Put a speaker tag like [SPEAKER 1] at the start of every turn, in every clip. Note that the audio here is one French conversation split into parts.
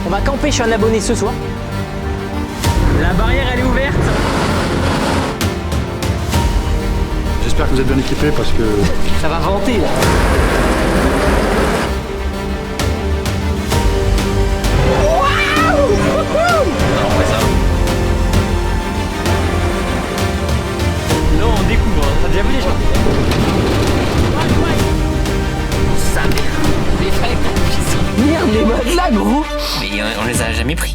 [SPEAKER 1] On va camper chez un abonné ce soir. La barrière elle est ouverte.
[SPEAKER 2] J'espère que vous êtes bien équipés parce que...
[SPEAKER 1] Ça va vanter là. Là on découvre, t'as déjà vu les gens? Sa mère.
[SPEAKER 3] Les frais qui
[SPEAKER 1] Merde les matelas gros.
[SPEAKER 3] Mais on les a jamais pris.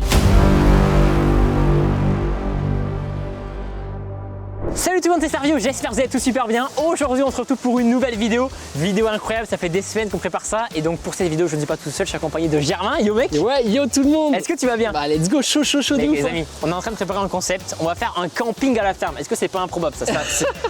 [SPEAKER 1] Salut tout le monde, c'est Sergio, j'espère que vous allez tous super bien. Aujourd'hui on se retrouve pour une nouvelle vidéo. Vidéo incroyable, ça fait des semaines qu'on prépare ça. Et donc pour cette vidéo je ne suis pas tout seul, je suis accompagné de Germain. Yo mec.
[SPEAKER 4] Ouais, yo tout le monde.
[SPEAKER 1] Est-ce que tu vas bien?
[SPEAKER 4] Bah let's go, chaud de
[SPEAKER 1] Mec,
[SPEAKER 4] ouf.
[SPEAKER 1] les amis, on est en train de préparer un concept. On va faire un camping à la ferme. Est-ce que c'est pas improbable ça?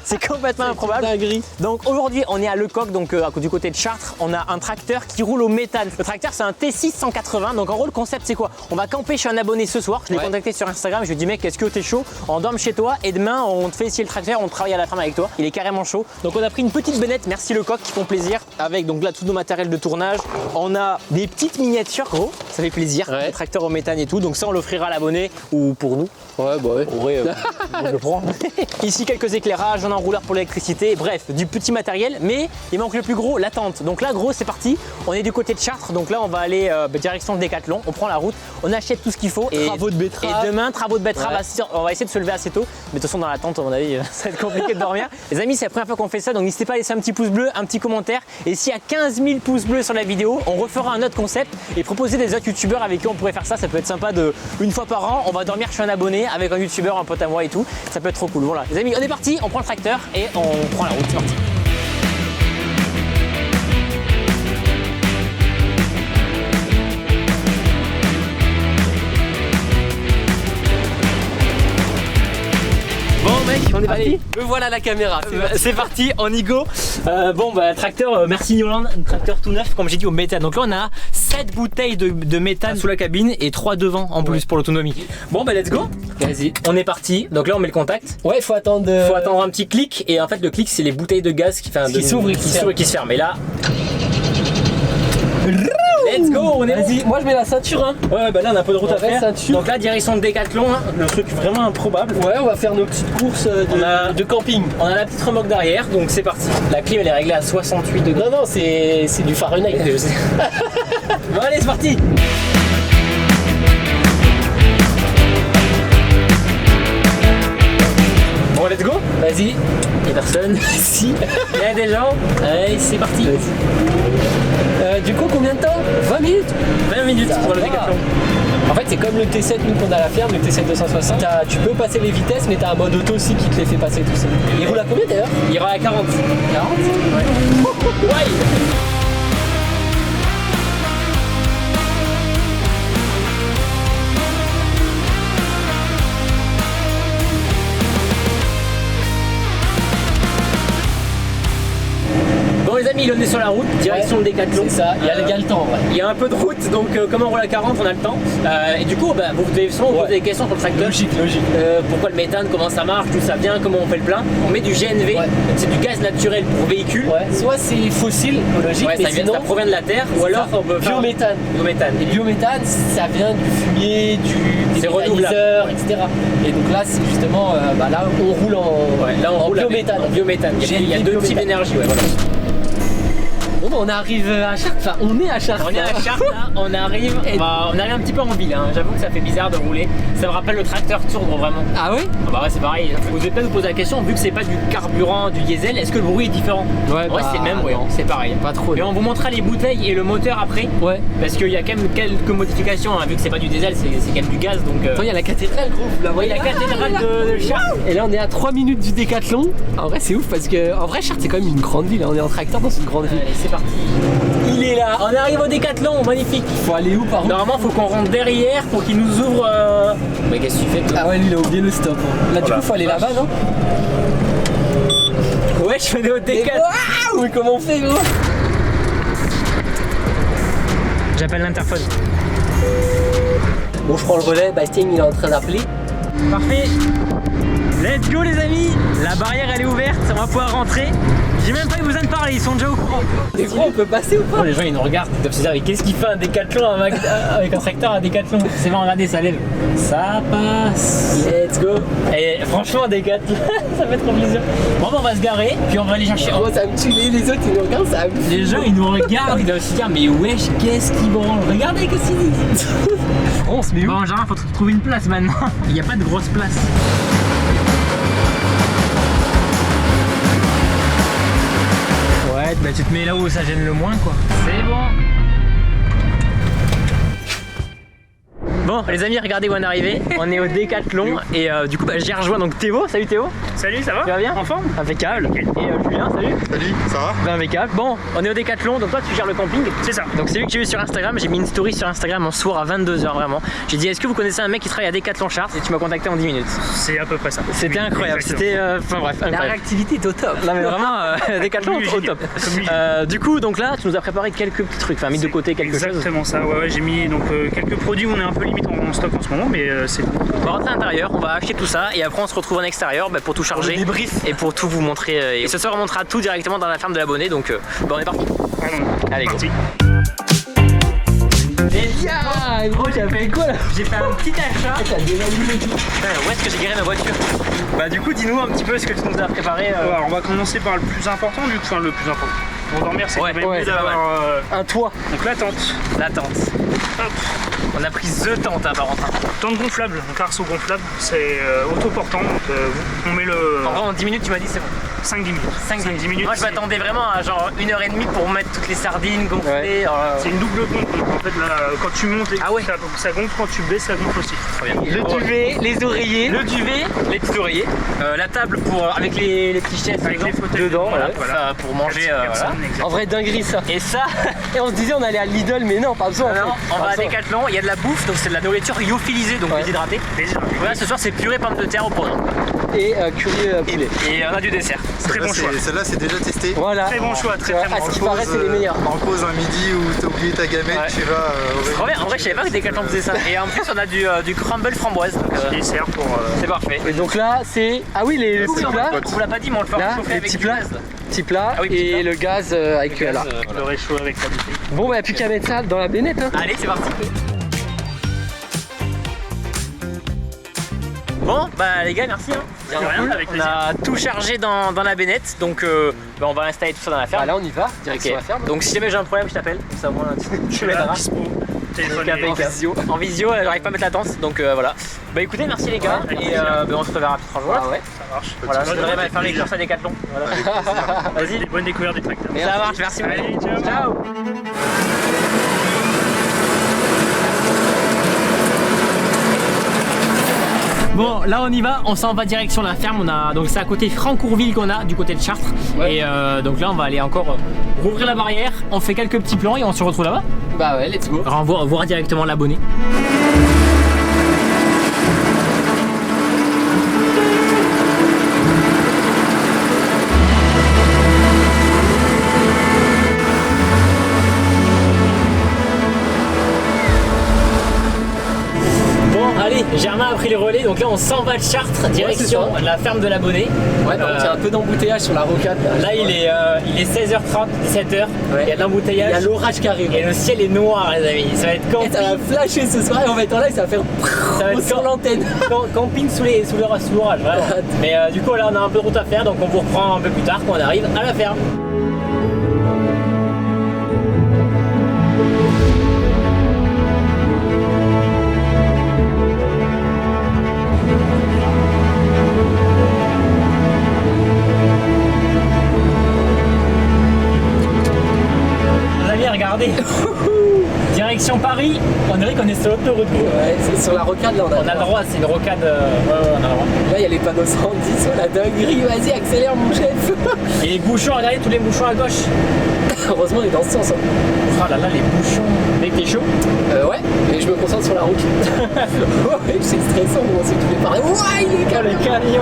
[SPEAKER 1] C'est complètement improbable.
[SPEAKER 4] Dinguerie.
[SPEAKER 1] Donc aujourd'hui on est à Lecoq, donc du côté de Chartres. On a un tracteur qui roule au méthane. Le tracteur c'est un T6 180. Donc en gros le concept c'est quoi? On va camper chez un abonné ce soir. Je l'ai contacté sur Instagram. Je lui ai dit mec, est-ce que t'es chaud? On dorme chez toi et demain on te fait essayer le tracteur, on travaille à la ferme avec toi. Il est carrément chaud. Donc on a pris une petite bennette, merci Lecoq, qui font plaisir. Avec donc là tout nos matériels de tournage. On a des petites miniatures gros, ça fait plaisir.
[SPEAKER 4] Ouais.
[SPEAKER 1] Le tracteur au méthane et tout. Donc ça on l'offrira à l'abonné ou pour nous.
[SPEAKER 4] Ouais, bah ouais.
[SPEAKER 1] En vrai, je le prends. Ici quelques éclairages, un enrouleur pour l'électricité, bref, du petit matériel, mais il manque le plus gros, la tente. Donc là gros c'est parti, on est du côté de Chartres, donc là on va aller direction de Décathlon, on prend la route, on achète tout ce qu'il faut.
[SPEAKER 4] Travaux de betterave.
[SPEAKER 1] Et demain, travaux de betterave,
[SPEAKER 4] Ouais.
[SPEAKER 1] on va essayer de se lever assez tôt, mais de toute façon dans la tente à mon avis ça va être compliqué de dormir. Les amis, c'est la première fois qu'on fait ça, donc n'hésitez pas à laisser un petit pouce bleu, un petit commentaire, et s'il y a 15 000 pouces bleus sur la vidéo, on refera un autre concept et proposer des autres youtubeurs avec qui on pourrait faire ça. Ça peut être sympa de une fois par an, on va dormir chez un abonné avec un youtubeur, un pote à moi et tout, ça peut être trop cool. Voilà les amis, on est parti, on prend le tracteur et on prend la route, c'est parti. Bon mec, on est parti.
[SPEAKER 4] Allez, me voilà la caméra.
[SPEAKER 1] C'est parti, on y go. Bon bah tracteur, merci New Holland, un tracteur tout neuf comme j'ai dit au méthane. Donc là on a 7 bouteilles de méthane sous la cabine et 3 devant en plus pour l'autonomie. Bon bah let's go.
[SPEAKER 4] Vas-y.
[SPEAKER 1] On est parti, donc là on met le contact.
[SPEAKER 4] Ouais, faut attendre.
[SPEAKER 1] Faut attendre un petit clic et en fait le clic c'est les bouteilles de gaz qui
[SPEAKER 4] s'ouvrent et qui se
[SPEAKER 1] ferment. Et là, let's go, on est bon.
[SPEAKER 4] Vas-y, moi je mets la ceinture hein.
[SPEAKER 1] Ouais bah là on a un peu de route à
[SPEAKER 4] Ouais,
[SPEAKER 1] faire.
[SPEAKER 4] ceinture.
[SPEAKER 1] Donc là direction de Décathlon, hein, le truc vraiment improbable.
[SPEAKER 4] Ouais, on va faire nos petites courses de camping.
[SPEAKER 1] On a la petite remorque derrière, donc c'est parti. La clim elle est réglée à 68 degrés.
[SPEAKER 4] Non, c'est du Fahrenheit.
[SPEAKER 1] Je sais. Bon allez c'est parti. Bon let's go.
[SPEAKER 4] Vas-y.
[SPEAKER 1] Y'a personne.
[SPEAKER 4] Si.
[SPEAKER 1] Il y a des gens. Allez c'est parti.
[SPEAKER 4] Du coup, combien de temps? 20 minutes.
[SPEAKER 1] 20 minutes pour le
[SPEAKER 4] va.
[SPEAKER 1] Décathlon.
[SPEAKER 4] En fait, c'est comme le T7 nous qu'on a à la ferme, le T7 260. Tu peux passer les vitesses, mais t'as un mode auto aussi qui te les fait passer tout seul. Il roule à combien d'ailleurs?
[SPEAKER 1] Il ira à 40.
[SPEAKER 4] 40.
[SPEAKER 1] Ouais. Bon les amis, on est sur la route, direction de Décathlon.
[SPEAKER 4] C'est ça, il y a le temps en vrai.
[SPEAKER 1] Il y a un peu de route, donc comme on roule à 40, on a le temps. Et du coup, bah, vous devez souvent vous poser des questions sur le tracteur.
[SPEAKER 4] Logique.
[SPEAKER 1] Pourquoi le méthane, comment ça marche, d'où ça vient, comment on fait le plein. On met du GNV, c'est du gaz naturel pour véhicule.
[SPEAKER 4] Ouais. Soit c'est fossile, logique,
[SPEAKER 1] Ouais,
[SPEAKER 4] mais
[SPEAKER 1] ça
[SPEAKER 4] sinon,
[SPEAKER 1] provient de la terre, ou alors on peut faire
[SPEAKER 4] biométhane.
[SPEAKER 1] biométhane.
[SPEAKER 4] Et biométhane, ça vient du fumier, des
[SPEAKER 1] C'est renouvelable.
[SPEAKER 4] méthaniseurs, etc. Et donc là, c'est justement, là, on roule
[SPEAKER 1] Là on
[SPEAKER 4] en
[SPEAKER 1] roule
[SPEAKER 4] biométhane.
[SPEAKER 1] En biométhane. Il y a deux types
[SPEAKER 4] biométhane.
[SPEAKER 1] d'énergie. Ouais, voilà.
[SPEAKER 4] Bon, bah, on arrive à Chartres, enfin, on est à Chartres.
[SPEAKER 1] On est à Chartres, là, on arrive un petit peu en ville, hein. J'avoue que ça fait bizarre de rouler. Ça me rappelle le tracteur Tourdre vraiment.
[SPEAKER 4] Ah oui?
[SPEAKER 1] Ah bah ouais c'est pareil, vous devez pas nous poser la question, vu que c'est pas du carburant, du diesel, est-ce que le bruit est différent?
[SPEAKER 4] Ouais,
[SPEAKER 1] Ouais c'est le même, ouais, c'est pareil.
[SPEAKER 4] Pas trop.
[SPEAKER 1] Et on vous montrera les bouteilles et le moteur après.
[SPEAKER 4] Ouais.
[SPEAKER 1] Parce qu'il y a quand même quelques modifications, hein, vu que c'est pas du diesel, c'est quand même du gaz donc.
[SPEAKER 4] Attends, il y a la cathédrale, gros. Vous la voyez?
[SPEAKER 1] la cathédrale de Chartres.
[SPEAKER 4] Et là, on est à 3 minutes du Décathlon. En vrai, c'est ouf parce que, en vrai, Chartres, c'est quand même une grande ville. On est en tracteur dans une grande ville.
[SPEAKER 1] Allez c'est parti. Il est là, on arrive au Décathlon, magnifique.
[SPEAKER 4] Faut aller où par où?
[SPEAKER 1] Normalement faut qu'on rentre derrière pour qu'il nous ouvre. Mais qu'est-ce que tu fais toi?
[SPEAKER 4] Ah ouais, lui, il a oublié le stop. Hein. Là, du coup, faut aller là-bas, non?
[SPEAKER 1] Ouais je venais au Décathlon.
[SPEAKER 4] Waouh, mais comment on fait, gros?
[SPEAKER 1] J'appelle l'interphone.
[SPEAKER 4] Bon, je prends le relais. Bastien, il est en train d'appeler.
[SPEAKER 1] Parfait. Let's go les amis. La barrière elle est ouverte, on va pouvoir rentrer. J'ai même pas eu besoin de parler, ils sont déjà au courant.
[SPEAKER 4] Les gros, on peut passer ou pas?
[SPEAKER 1] Les gens ils nous regardent, ils doivent se dire mais qu'est-ce qu'il fait un décathlon avec un tracteur à décathlon? C'est bon, regardez, ça lève. Ça passe.
[SPEAKER 4] Let's go.
[SPEAKER 1] Et franchement, un décathlon, ça fait trop plaisir. Bon, bah, on va se garer, puis on va aller chercher.
[SPEAKER 4] Oh, ça me tue, les autres ils nous regardent, ça me tue.
[SPEAKER 1] Les gens ils nous regardent, ils doivent se dire mais wesh, qu'est-ce qu'ils branlent? Regardez qu'est-ce qu'ils disent.
[SPEAKER 4] On se met où?
[SPEAKER 1] Bon, Gérard, faut trouver une place maintenant. Il n'y a pas de grosse place. Ouais, bah tu te mets là où ça gêne le moins quoi. C'est bon. Bon les amis, regardez où on est arrivé. On est au décathlon et du coup bah, j'ai rejoint donc Théo. Salut Théo.
[SPEAKER 5] Salut, ça va?
[SPEAKER 1] Tu vas bien?
[SPEAKER 5] En forme?
[SPEAKER 1] Impeccable. Et Julien, salut.
[SPEAKER 2] Salut, ça va?
[SPEAKER 1] Bah, impeccable. Bon, on est au décathlon, donc toi tu gères le camping.
[SPEAKER 5] C'est ça.
[SPEAKER 1] Donc c'est lui que j'ai vu sur Instagram, j'ai mis une story sur Instagram en soir à 22h vraiment. J'ai dit est-ce que vous connaissez un mec qui travaille à Décathlon Chartres? Et tu m'as contacté en 10 minutes.
[SPEAKER 5] C'est à peu près ça.
[SPEAKER 1] C'était
[SPEAKER 5] Oui,
[SPEAKER 1] incroyable,
[SPEAKER 5] exactement.
[SPEAKER 1] c'était enfin bref,
[SPEAKER 4] La
[SPEAKER 1] incroyable.
[SPEAKER 4] réactivité est au top.
[SPEAKER 1] Non mais vraiment Décathlon
[SPEAKER 5] Comme lui,
[SPEAKER 1] au top.
[SPEAKER 5] comme lui.
[SPEAKER 1] Du coup donc là tu nous as préparé quelques petits trucs, enfin mis de côté quelque chose.
[SPEAKER 5] Exactement ça, ouais, j'ai mis donc quelques produits où on est un peu limite en stock en ce moment, mais c'est bon.
[SPEAKER 1] On va rentrer à l'intérieur, on va acheter tout ça et après on se retrouve en extérieur pour tout charger et pour tout vous montrer. Et ce soir on montrera tout directement dans la ferme de l'abonné, donc bah, on est parti. Allez, go.
[SPEAKER 5] Parti.
[SPEAKER 1] Et
[SPEAKER 4] Gros, tu as fait quoi là?
[SPEAKER 1] j'ai fait un petit achat.
[SPEAKER 4] T'as déjà vu le tout.
[SPEAKER 1] Putain, où est-ce que j'ai garé ma voiture? Bah du coup dis-nous un petit peu ce que tu nous as préparé.
[SPEAKER 5] Alors, on va commencer par le plus important, du coup, enfin le plus important. Pour dormir, c'est
[SPEAKER 1] Ouais,
[SPEAKER 5] quand même
[SPEAKER 1] ouais,
[SPEAKER 5] mieux
[SPEAKER 1] c'est pas
[SPEAKER 5] d'avoir
[SPEAKER 1] Un toit,
[SPEAKER 5] donc la tente.
[SPEAKER 1] la tente.
[SPEAKER 5] Hop.
[SPEAKER 1] On a pris The Tente à Valentin.
[SPEAKER 5] Tente gonflable, donc arceau gonflable, c'est autoportant, donc on met le
[SPEAKER 1] En vrai en 10 minutes tu m'as dit c'est bon.
[SPEAKER 5] 5-10 minutes.
[SPEAKER 1] 5-10
[SPEAKER 5] minutes.
[SPEAKER 1] Moi je m'attendais vraiment à genre 1h30 pour mettre toutes les sardines gonflées.
[SPEAKER 5] C'est une double pompe, donc en fait là, quand tu montes,
[SPEAKER 1] Ah ouais.
[SPEAKER 5] ça gonfle, quand tu baisses, ça gonfle aussi.
[SPEAKER 1] Le duvet, les oreillers, le duvet, les petits oreillers, la table pour avec les petits chaises
[SPEAKER 5] Avec les fauteuils
[SPEAKER 1] dedans,
[SPEAKER 5] voilà,
[SPEAKER 1] ça, pour manger.
[SPEAKER 5] Personne,
[SPEAKER 1] Voilà.
[SPEAKER 5] exactement.
[SPEAKER 4] En vrai, dinguerie ça.
[SPEAKER 1] Et ça,
[SPEAKER 4] Et on se disait on allait à Lidl, mais non, pas besoin. en
[SPEAKER 1] non,
[SPEAKER 4] fait.
[SPEAKER 1] on
[SPEAKER 4] Pas
[SPEAKER 1] va à
[SPEAKER 4] besoin.
[SPEAKER 1] Décathlon, il y a de la bouffe, donc c'est de la nourriture lyophilisée, donc
[SPEAKER 4] Ouais.
[SPEAKER 1] déshydratée.
[SPEAKER 5] Déjà,
[SPEAKER 1] Voilà, ce soir c'est purée pommes de terre au programme.
[SPEAKER 4] Et curry poulet.
[SPEAKER 1] Et on a du dessert.
[SPEAKER 5] très bon choix.
[SPEAKER 2] Celle-là, c'est déjà testé.
[SPEAKER 4] Voilà.
[SPEAKER 5] Très bon choix, très
[SPEAKER 4] Ouais,
[SPEAKER 5] très
[SPEAKER 4] à
[SPEAKER 5] bon
[SPEAKER 4] ce qui
[SPEAKER 5] choix.
[SPEAKER 4] paraît, c'est les meilleurs.
[SPEAKER 2] En pause un midi où t'as oublié ta gamelle,
[SPEAKER 1] Ouais.
[SPEAKER 2] tu vas
[SPEAKER 1] C'est trop bien, en vrai je savais pas que Décathlon faisait ça. Et en plus on a du crumble framboise, donc
[SPEAKER 5] Dessert pour
[SPEAKER 1] c'est parfait.
[SPEAKER 4] Et donc là, c'est. Ah oui, les petits plats.
[SPEAKER 1] On vous l'a pas dit, mais on le fait
[SPEAKER 4] Là,
[SPEAKER 1] réchauffer
[SPEAKER 4] les
[SPEAKER 1] avec
[SPEAKER 4] petits
[SPEAKER 1] du
[SPEAKER 4] plats.
[SPEAKER 1] gaz.
[SPEAKER 4] Petits plats
[SPEAKER 1] Ah oui, petits
[SPEAKER 4] et
[SPEAKER 1] plats.
[SPEAKER 4] le gaz avec là.
[SPEAKER 5] le réchaud avec la bouteille.
[SPEAKER 4] Bon, bah, plus qu'à mettre ça dans la bénette. Hein.
[SPEAKER 1] Allez, c'est parti. Bon, bah les gars, merci. Hein.
[SPEAKER 5] De rien, avec
[SPEAKER 1] On
[SPEAKER 5] plaisir.
[SPEAKER 1] a tout chargé dans la bénette, donc bah, on va installer tout ça dans la ferme.
[SPEAKER 4] Bah, là, on y va, direction
[SPEAKER 1] Ok.
[SPEAKER 4] la ferme.
[SPEAKER 1] Donc si jamais j'ai un problème, je t'appelle. Comme ça, au moins,
[SPEAKER 5] Je suis là, dispo. Téléphone
[SPEAKER 1] en visio. En visio, j'arrive pas à mettre la tente, donc voilà. Bah écoutez, merci les gars,
[SPEAKER 5] Ouais, avec
[SPEAKER 1] et
[SPEAKER 5] plaisir.
[SPEAKER 1] bah, on se reverra plus 3 jours.
[SPEAKER 4] Ah ouais.
[SPEAKER 5] Ça marche.
[SPEAKER 1] Voilà, je
[SPEAKER 5] Bonne
[SPEAKER 1] devrais
[SPEAKER 5] découverte
[SPEAKER 1] faire les
[SPEAKER 5] des
[SPEAKER 1] courses à Décathlon.
[SPEAKER 5] Vas-y. Bonne découverte des tracteurs.
[SPEAKER 1] Ça marche, merci.
[SPEAKER 5] Allez, ciao.
[SPEAKER 1] Ciao. Bon, là on y va, on s'en va direction la ferme. On a donc c'est à côté Francourville qu'on a, du côté de Chartres.
[SPEAKER 4] Ouais.
[SPEAKER 1] Et donc là on va aller encore rouvrir la barrière. On fait quelques petits plans et on se retrouve là-bas.
[SPEAKER 4] Bah ouais, let's go.
[SPEAKER 1] Alors, on va voir directement l'abonné. Bon, allez, Germain a pris les relais, donc là on s'en va de Chartres, direction
[SPEAKER 4] c'est ça.
[SPEAKER 1] la ferme de l'abonné.
[SPEAKER 4] Ouais, par contre, il y a un peu d'embouteillage sur la rocade.
[SPEAKER 1] Là il est 16h30, 17h,
[SPEAKER 4] Ouais.
[SPEAKER 1] il y a de l'embouteillage.
[SPEAKER 4] Il y a l'orage qui arrive.
[SPEAKER 1] Et le ciel est noir les amis, ça va être
[SPEAKER 4] Et
[SPEAKER 1] camping,
[SPEAKER 4] ça va flasher ce soir et on va être en live, ça va faire
[SPEAKER 1] ça va être
[SPEAKER 4] sur l'antenne.
[SPEAKER 1] camping sous l'orage, vraiment. Mais du coup là on a un peu de route à faire, donc on vous reprend un peu plus tard quand on arrive à la ferme. Les amis, regardez. Direction Paris, on dirait qu'on est sur l'autoroute.
[SPEAKER 4] Ouais, c'est sur la rocade là,
[SPEAKER 1] On a le droit, c'est une rocade. Ouais, on a le droit.
[SPEAKER 4] Là, il y a les panneaux 110 sur la dinguerie. Vas-y, accélère mon chef.
[SPEAKER 1] Et les bouchons, regardez tous les bouchons à gauche.
[SPEAKER 4] Heureusement, on est dans ce sens. Hein.
[SPEAKER 1] Oh là là, les bouchons. Mec, t'es chaud?
[SPEAKER 4] Ouais, mais je me concentre sur la route. Ouais, c'est stressant, moi, c'est tous les pareils. Ouais, il est
[SPEAKER 1] Oh,
[SPEAKER 4] calme.
[SPEAKER 1] le camion.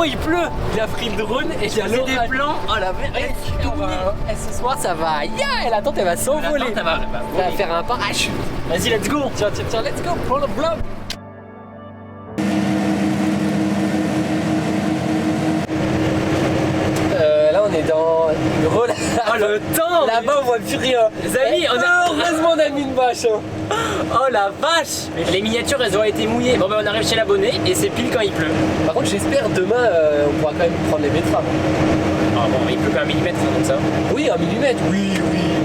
[SPEAKER 4] il pleut. Il a pris le drone et j'ai
[SPEAKER 1] des plans. Oh la merde.
[SPEAKER 4] Ce soir, ça va. Yeah, la tente, elle va s'envoler.
[SPEAKER 1] Elle va
[SPEAKER 4] On va faire un parachute.
[SPEAKER 1] Vas-y, let's go.
[SPEAKER 4] Tiens, let's go, prends le bloc. Là, on est dans le rôle.
[SPEAKER 1] Oh le temps.
[SPEAKER 4] Là-bas, on voit plus rien.
[SPEAKER 1] Les amis,
[SPEAKER 4] heureusement, on a mis une bâche.
[SPEAKER 1] Oh la vache. Les miniatures, elles ont été mouillées. Bon ben on arrive chez l'abonné et c'est pile quand il pleut.
[SPEAKER 4] Par contre, j'espère demain, on pourra quand même prendre les betteraves.
[SPEAKER 1] Ah bon, il pleut qu'un millimètre donc ça.
[SPEAKER 4] Oui, 1 millimètre. Oui.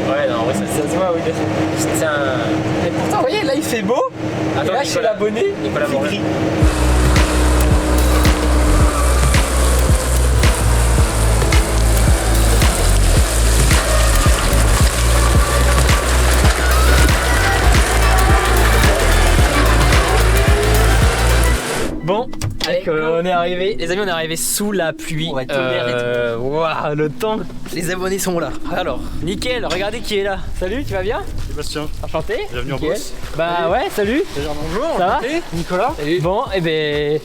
[SPEAKER 1] Ouais, non, en vrai ça
[SPEAKER 4] Ça se voit, oui.
[SPEAKER 1] c'est un.
[SPEAKER 4] Mais pourtant, vous voyez, là, il fait beau.
[SPEAKER 1] Attends,
[SPEAKER 4] Et là,
[SPEAKER 1] Nicolas-
[SPEAKER 4] chez l'abonné,
[SPEAKER 1] Nicolas
[SPEAKER 4] il fait
[SPEAKER 1] Morel.
[SPEAKER 4] gris.
[SPEAKER 1] Bon,
[SPEAKER 4] Allez,
[SPEAKER 1] on est arrivé. Les amis, on est arrivé sous la pluie.
[SPEAKER 4] Ouais, tonnerre et tout.
[SPEAKER 1] Waouh, le temps. Les abonnés sont là. Alors, nickel, regardez qui est là. Salut, tu vas bien?
[SPEAKER 2] Sébastien,
[SPEAKER 1] Enchanté.
[SPEAKER 2] bienvenue en
[SPEAKER 1] Nickel.
[SPEAKER 2] boss.
[SPEAKER 1] Bah ouais, salut.
[SPEAKER 2] Bonjour,
[SPEAKER 1] Ça va?
[SPEAKER 2] Nicolas.
[SPEAKER 1] Bon, et ben,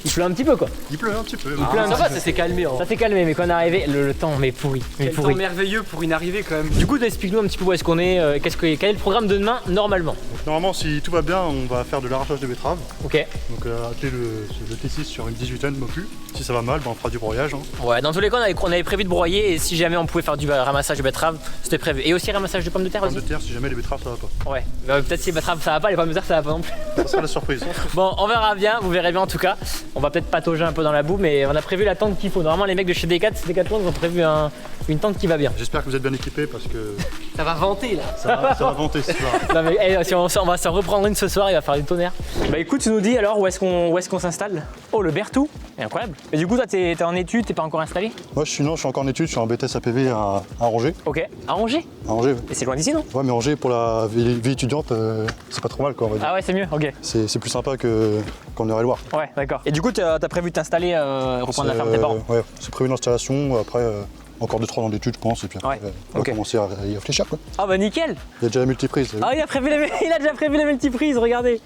[SPEAKER 1] il pleut un petit peu quoi.
[SPEAKER 2] Il pleut un petit peu.
[SPEAKER 1] pleut un
[SPEAKER 4] Ça
[SPEAKER 1] petit
[SPEAKER 4] va, ça s'est calmé. Hein.
[SPEAKER 1] Ça s'est calmé, mais quand on est arrivé, le temps mais pourri. Mais pourri.
[SPEAKER 4] merveilleux pour une arrivée quand même.
[SPEAKER 1] Du coup, explique-nous un petit peu où est-ce qu'on est, quel est le programme de demain normalement.
[SPEAKER 2] Normalement, si tout va bien, on va faire de l'arrachage de betteraves.
[SPEAKER 1] Ok.
[SPEAKER 2] Donc, atteler le T6 sur une 18 Mopu. Si ça va mal, on fera du broyage. Hein.
[SPEAKER 1] Ouais, dans tous les cas, on avait prévu de broyer et si jamais on pouvait faire du ramassage de betteraves, c'était prévu. Et aussi ramassage de pommes de terre
[SPEAKER 2] Pommes
[SPEAKER 1] aussi.
[SPEAKER 2] de terre, si jamais les betteraves, ça va pas.
[SPEAKER 1] Ouais, peut-être si les betteraves ça va pas, les pommes de terre ça va pas non plus.
[SPEAKER 2] Ça sera la surprise.
[SPEAKER 1] Bon, on verra bien, vous verrez bien en tout cas. On va peut-être patauger un peu dans la boue, mais on a prévu la tente qu'il faut. Normalement, les mecs de chez Decathlon ont prévu une tente qui va bien.
[SPEAKER 2] J'espère que vous êtes bien équipés parce que
[SPEAKER 4] Ça va vanter là.
[SPEAKER 2] ça va vanter ce soir.
[SPEAKER 1] Non mais si on va s'en reprendre une ce soir, il va faire du tonnerre. Bah écoute, tu nous dis alors où est-ce qu'on s'installe? Oh le Berthoud, incroyable. Mais du coup toi t'es en études, t'es pas encore installé?
[SPEAKER 2] Moi, je suis encore en études, je suis en BTS APV à Angers.
[SPEAKER 1] Ok. À Angers?
[SPEAKER 2] À Angers,
[SPEAKER 1] Et c'est loin d'ici non?
[SPEAKER 2] ouais, mais Angers, pour la vie étudiante, c'est pas trop mal, quoi, on va dire.
[SPEAKER 1] Ah ouais c'est mieux, ok.
[SPEAKER 2] C'est plus sympa qu'on irait le voir.
[SPEAKER 1] Ouais d'accord. Et du coup t'as prévu de t'installer, reprendre la ferme de tes parents?
[SPEAKER 2] Ouais, c'est prévu l'installation, après encore 2-3 ans d'études, je pense, et puis après,
[SPEAKER 1] Ouais,
[SPEAKER 2] on va
[SPEAKER 1] ok.
[SPEAKER 2] commencer à y réfléchir, quoi.
[SPEAKER 1] Ah bah nickel.
[SPEAKER 2] Il y a déjà la multiprise.
[SPEAKER 1] Ah il a déjà prévu la multiprise, regardez.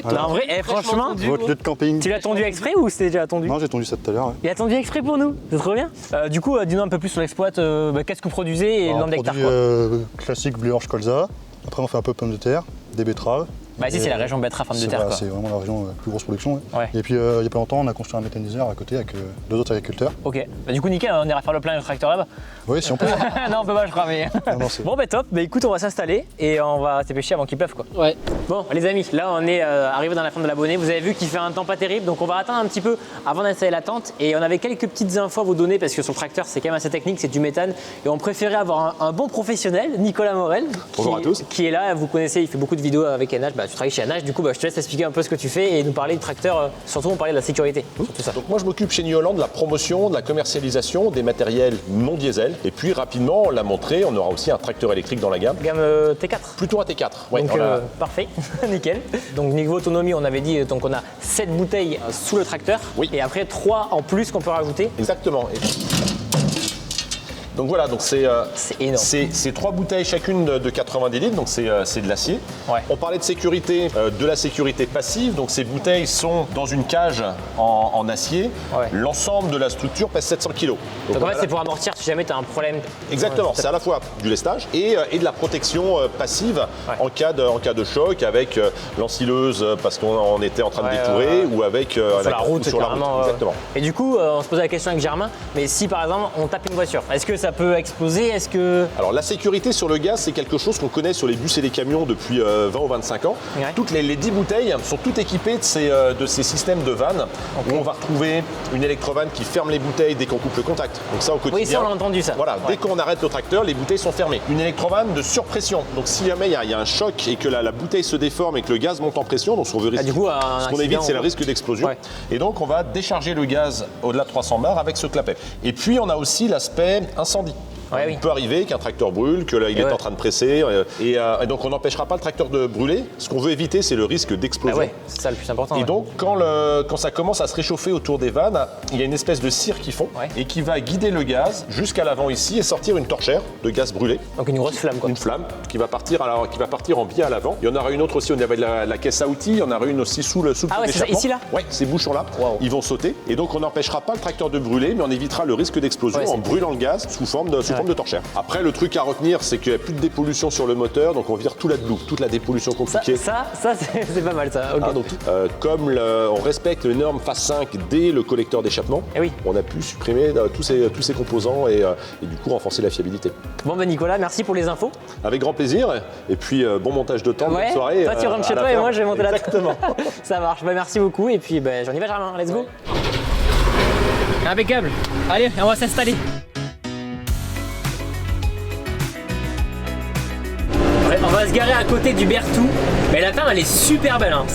[SPEAKER 2] Voilà.
[SPEAKER 1] Non, en vrai, franchement,
[SPEAKER 2] Votre lieu de camping.
[SPEAKER 1] tu l'as tendu exprès ou c'était déjà attendu?
[SPEAKER 2] Non, j'ai tendu ça tout à l'heure. Ouais.
[SPEAKER 1] Il a tendu exprès pour nous, c'est trop bien. Du coup, dis-nous un peu plus sur l'exploit, qu'est-ce que vous produisez et le
[SPEAKER 2] Un
[SPEAKER 1] nombre d'hectares
[SPEAKER 2] produit
[SPEAKER 1] quoi.
[SPEAKER 2] classique blé orge colza. Après, on fait un peu pommes de terre, des betteraves.
[SPEAKER 1] Bah ici c'est la région betterave, pommes de terre quoi.
[SPEAKER 2] C'est vraiment la région plus grosse production. Ouais.
[SPEAKER 1] Ouais.
[SPEAKER 2] Et puis, il y a pas longtemps, on a construit un méthaniseur à côté avec 2 autres agriculteurs.
[SPEAKER 1] Ok, bah du coup nickel, on ira faire le plein du tracteur là-bas.
[SPEAKER 2] Oui, si on peut.
[SPEAKER 1] Non on peut pas je crois mais...
[SPEAKER 2] Non, c'est-
[SPEAKER 1] Bon bah top, bah écoute on va s'installer et on va se dépêcher avant qu'il pleuve quoi.
[SPEAKER 4] Ouais.
[SPEAKER 1] Bon les amis, là on est arrivé dans la ferme de l'abonné, vous avez vu qu'il fait un temps pas terrible donc on va attendre un petit peu avant d'installer la tente et on avait quelques petites infos à vous donner parce que sur le tracteur c'est quand même assez technique, c'est du méthane et on préférait avoir un bon professionnel, Nicolas Morel.
[SPEAKER 6] Bonjour à tous.
[SPEAKER 1] Qui est là, vous connaissez, il fait beaucoup de vidéos avec NH, bah tu travailles chez NH, du coup bah, je te laisse expliquer un peu ce que tu fais et nous parler du tracteur, surtout on parlait de la sécurité, surtout ça.
[SPEAKER 6] Donc moi je m'occupe chez New Holland de la promotion, de la commercialisation des matériels non diesel. Et puis rapidement, on l'a montré, on aura aussi un tracteur électrique dans la gamme.
[SPEAKER 1] Gamme T4.
[SPEAKER 6] Plutôt un T4. Ouais,
[SPEAKER 1] Donc
[SPEAKER 6] on a-
[SPEAKER 1] parfait, nickel. Donc niveau autonomie, on avait dit donc on a 7 bouteilles sous le tracteur
[SPEAKER 6] Oui.
[SPEAKER 1] et après 3 en plus qu'on peut rajouter.
[SPEAKER 6] Exactement. Donc voilà, donc c'est
[SPEAKER 1] énorme.
[SPEAKER 6] c'est 3 bouteilles chacune de 90 litres, donc c'est de l'acier.
[SPEAKER 1] Ouais.
[SPEAKER 6] On parlait de sécurité, de la sécurité passive, donc ces bouteilles sont dans une cage en acier.
[SPEAKER 1] Ouais.
[SPEAKER 6] L'ensemble de la structure pèse 700 kg.
[SPEAKER 1] Donc en fait c'est pour amortir si jamais tu as un problème.
[SPEAKER 6] Exactement,
[SPEAKER 1] Ouais,
[SPEAKER 6] c'est à la fois du lestage et de la protection passive
[SPEAKER 1] Ouais.
[SPEAKER 6] en cas de choc avec l'ensileuse parce qu'on était en train de
[SPEAKER 1] Ouais,
[SPEAKER 6] détourer
[SPEAKER 1] ouais.
[SPEAKER 6] ou avec
[SPEAKER 1] Sur la route,
[SPEAKER 6] sur la
[SPEAKER 1] carrément,
[SPEAKER 6] route. Exactement.
[SPEAKER 1] Et du coup, on se posait la question avec Germain, mais si par exemple on tape une voiture, est-ce que ça peut exploser? Est-ce que.
[SPEAKER 6] Alors la sécurité sur le gaz, c'est quelque chose qu'on connaît sur les bus et les camions depuis 20 ou 25 ans.
[SPEAKER 1] Ouais.
[SPEAKER 6] Toutes les 10 bouteilles sont toutes équipées de ces systèmes de vannes où on va retrouver une électrovanne qui ferme les bouteilles dès qu'on coupe le contact. Donc ça au quotidien.
[SPEAKER 1] Oui, ça on l'a entendu ça.
[SPEAKER 6] Voilà,
[SPEAKER 1] Ouais.
[SPEAKER 6] dès qu'on arrête le tracteur, les bouteilles sont fermées. Une électrovanne de surpression. Donc si jamais il y a un choc et que la bouteille se déforme et que le gaz monte en pression, donc ce qu'on veut
[SPEAKER 1] Ah, du coup, un
[SPEAKER 6] ce qu'on
[SPEAKER 1] accident,
[SPEAKER 6] évite, c'est le
[SPEAKER 1] ou-
[SPEAKER 6] risque d'explosion.
[SPEAKER 1] Ouais.
[SPEAKER 6] Et donc on va décharger le gaz au-delà de 300 bars avec ce clapet. Et puis on a aussi l'aspect incendie.
[SPEAKER 1] Ouais,
[SPEAKER 6] Il peut arriver qu'un tracteur brûle, que là, il est en train de presser, et donc on n'empêchera pas le tracteur de brûler. Ce qu'on veut éviter, c'est le risque d'explosion.
[SPEAKER 1] Ah ouais, c'est ça le plus important.
[SPEAKER 6] Et donc, quand ça commence à se réchauffer autour des vannes, il y a une espèce de cire qui fond et qui va guider le gaz jusqu'à l'avant ici et sortir une torchère de gaz brûlé.
[SPEAKER 1] Donc une grosse flamme quoi.
[SPEAKER 6] Une flamme qui va partir en biais à l'avant. Il y en aura une autre aussi au niveau de la caisse à outils, il y en aura une aussi sous le
[SPEAKER 1] Ah ouais, c'est ça, ici là.
[SPEAKER 6] Ouais, ces bouchons-là, ils vont sauter. Et donc on n'empêchera pas le tracteur de brûler, mais on évitera le risque d'explosion en brûlant le gaz sous forme de torchère. Après, le truc à retenir, c'est qu'il n'y a plus de dépollution sur le moteur, donc on vire tout là-dessous, toute la dépollution compliquée.
[SPEAKER 1] Ça c'est pas mal ça. Okay.
[SPEAKER 6] Donc, comme on respecte les normes phase 5 dès le collecteur d'échappement, on a pu supprimer tous ces composants et du coup renforcer la fiabilité.
[SPEAKER 1] Bon ben Nicolas, merci pour les infos.
[SPEAKER 6] Avec grand plaisir. Et puis bon montage de temps, bonne soirée.
[SPEAKER 1] Toi tu rentres chez toi et moi je vais monter la
[SPEAKER 6] Exactement.
[SPEAKER 1] Ça marche. Ben, merci beaucoup et puis j'en y vais Germain. Let's go. Impeccable. Allez, on va s'installer. On va se garer à côté du Berthoud. Mais la ferme elle est super belle. Hein.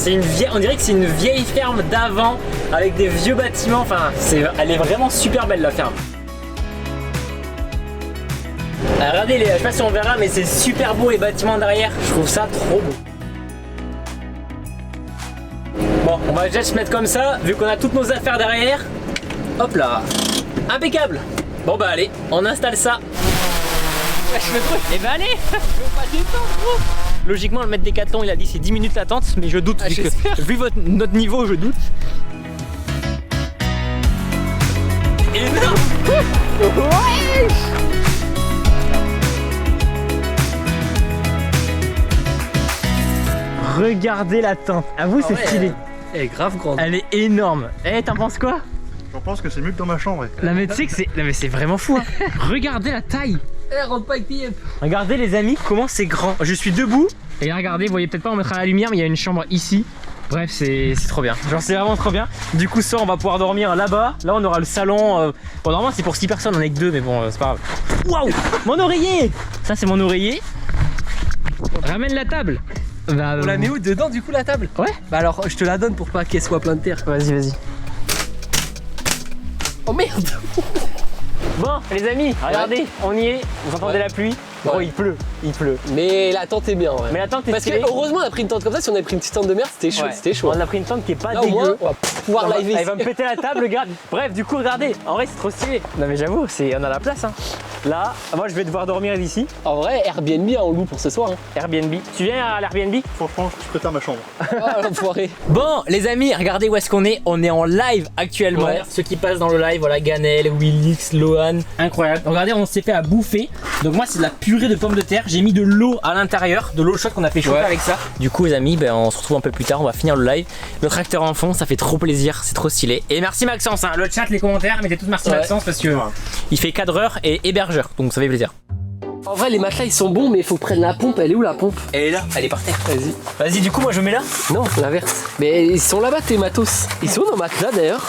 [SPEAKER 1] On dirait que c'est une vieille ferme d'avant avec des vieux bâtiments. Enfin, elle est vraiment super belle la ferme. Alors, regardez, je sais pas si on verra, mais c'est super beau les bâtiments derrière. Je trouve ça trop beau. Bon, on va déjà se mettre comme ça, vu qu'on a toutes nos affaires derrière. Hop là. Impeccable. Bon bah allez, on installe ça. Ouais, je me trouve. Eh bah allez. Je veux pas descendre, gros. Logiquement, le maître Décathlon, il a dit c'est 10 minutes l'attente, mais je doute, vu notre niveau, je doute. Énorme. Ouais. Regardez la tente. À vous, c'est stylé.
[SPEAKER 4] Elle est grave grande.
[SPEAKER 1] Elle est énorme. Eh, t'en penses quoi?
[SPEAKER 2] J'en pense que c'est mieux que dans ma chambre.
[SPEAKER 1] Non mais tu sais que c'est... Non mais c'est vraiment fou hein. Regardez la taille.
[SPEAKER 4] Eh, rentre pas avec tes yeux.
[SPEAKER 1] Regardez les amis, comment c'est grand. Je suis debout. Et regardez, vous voyez peut-être pas, on mettra la lumière, mais il y a une chambre ici. Bref, c'est trop bien. Genre c'est vraiment trop bien. Du coup ça, on va pouvoir dormir là-bas. Là on aura le salon. Bon normalement c'est pour 6 personnes, on est que 2, mais bon c'est pas grave. Waouh, mon oreiller. Ça c'est mon oreiller. Ramène la table.
[SPEAKER 4] Bah, on la met où dedans du coup la table?
[SPEAKER 1] Ouais.
[SPEAKER 4] Bah alors je te la donne pour pas qu'elle soit pleine de terre.
[SPEAKER 1] Vas-y, vas-y.
[SPEAKER 4] Oh merde.
[SPEAKER 1] Bon les amis, regardez, on y est. Vous entendez la pluie? Oh il pleut.
[SPEAKER 4] Mais la tente est bien ouais.
[SPEAKER 1] Mais la tente est
[SPEAKER 4] parce
[SPEAKER 1] stylée.
[SPEAKER 4] que heureusement on a pris une tente comme ça, si on avait pris une petite tente de merde c'était chaud, c'était chaud.
[SPEAKER 1] On a pris une tente qui est pas
[SPEAKER 4] là, au moins,
[SPEAKER 1] dégueu.
[SPEAKER 4] on va pouvoir live.
[SPEAKER 1] Elle va me péter la table, regarde. Bref, du coup, regardez. En vrai, c'est trop stylé. Non, mais j'avoue, on a la place. Hein. Là, moi, je vais devoir dormir ici.
[SPEAKER 4] En vrai, Airbnb, on loue pour ce soir. Hein.
[SPEAKER 1] Airbnb. Tu viens à l'Airbnb?
[SPEAKER 2] Franchement, je préfère ma chambre.
[SPEAKER 4] Ah, l'enfoiré.
[SPEAKER 1] Bon, les amis, regardez où est-ce qu'on est. On est en live actuellement. Ouais. Ceux qui passent dans le live, voilà, Ganel, Willix, Lohan. Incroyable. Donc, regardez, on s'est fait à bouffer. Donc, moi, c'est de la purée de pommes de terre. J'ai mis de l'eau à l'intérieur, de l'eau chaude qu'on a fait chauffer avec ça. Du coup, les amis, on se retrouve un peu plus tard. On va finir le live. Le tracteur en fond, ça fait trop plaisir. C'est trop stylé. Et merci Maxence. Hein. Le chat, les commentaires, mettez tous merci Maxence parce que il fait cadreur et hébergeur. Donc, ça fait plaisir.
[SPEAKER 4] En vrai, les matelas ils sont bons, mais il faut prendre la pompe. Elle est où la pompe?
[SPEAKER 1] Elle est là, elle est par terre.
[SPEAKER 4] Vas-y.
[SPEAKER 1] Vas-y, du coup, moi je mets là.
[SPEAKER 4] Non, l'inverse. Mais ils sont là-bas tes matos. Ils sont nos matelas d'ailleurs.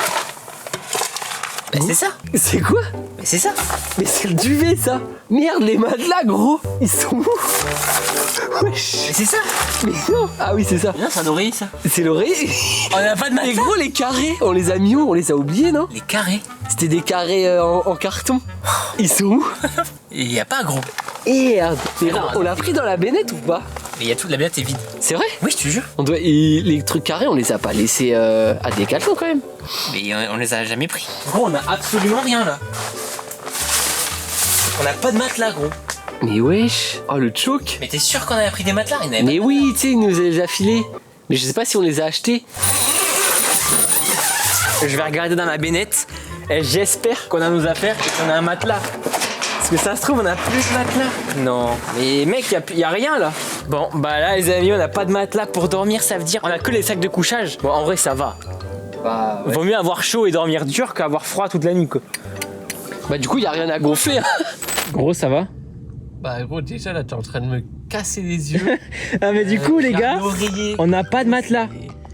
[SPEAKER 1] Mais c'est ça.
[SPEAKER 4] C'est quoi?
[SPEAKER 1] Mais c'est ça.
[SPEAKER 4] Mais c'est le duvet ça. Merde, les matelas gros. Ils sont où? Wesh.
[SPEAKER 1] Mais c'est ça.
[SPEAKER 4] Mais non. Ah oui, c'est ça.
[SPEAKER 1] Non, c'est un oreiller ça.
[SPEAKER 4] C'est l'oreiller.
[SPEAKER 1] On a pas de matelas.
[SPEAKER 4] Mais gros, les carrés, on les a mis où? On les a oubliés, non?
[SPEAKER 1] Les carrés.
[SPEAKER 4] C'était des carrés en carton. Ils sont où?
[SPEAKER 1] Il y a pas gros.
[SPEAKER 4] Merde. On l'a pris dans la bénette ou pas?
[SPEAKER 1] Mais il y a toute la bennette est vide.
[SPEAKER 4] C'est vrai?
[SPEAKER 1] Oui, je te jure.
[SPEAKER 4] On doit... les trucs carrés, on les a pas laissés à Décathlon quand même.
[SPEAKER 3] Mais on les a jamais pris.
[SPEAKER 1] Gros, on a absolument rien là. On a pas de matelas, gros.
[SPEAKER 4] Mais wesh. Oh, le choc.
[SPEAKER 1] Mais t'es sûr qu'on avait pris des matelas?
[SPEAKER 4] Mais oui, tu sais, il nous les a filés. Mais je sais pas si on les a achetés.
[SPEAKER 1] Je vais regarder dans la bennette. Et j'espère qu'on a nos affaires et qu'on a un matelas. Parce que ça se trouve, on a plus de matelas. Non. Mais mec, y a rien là. Bon, bah là, les amis, on a pas de matelas pour dormir. Ça veut dire on a que les sacs de couchage. Bon, en vrai, ça va.
[SPEAKER 4] Bah, ouais.
[SPEAKER 1] Vaut mieux avoir chaud et dormir dur qu'avoir froid toute la nuit, quoi.
[SPEAKER 4] Bah, du coup, y a rien à gonfler. Hein.
[SPEAKER 1] Gros, ça va?
[SPEAKER 4] Bah, gros, déjà là, t'es en train de me casser les yeux.
[SPEAKER 1] Ah, mais du coup, les gars, on n'a pas de matelas.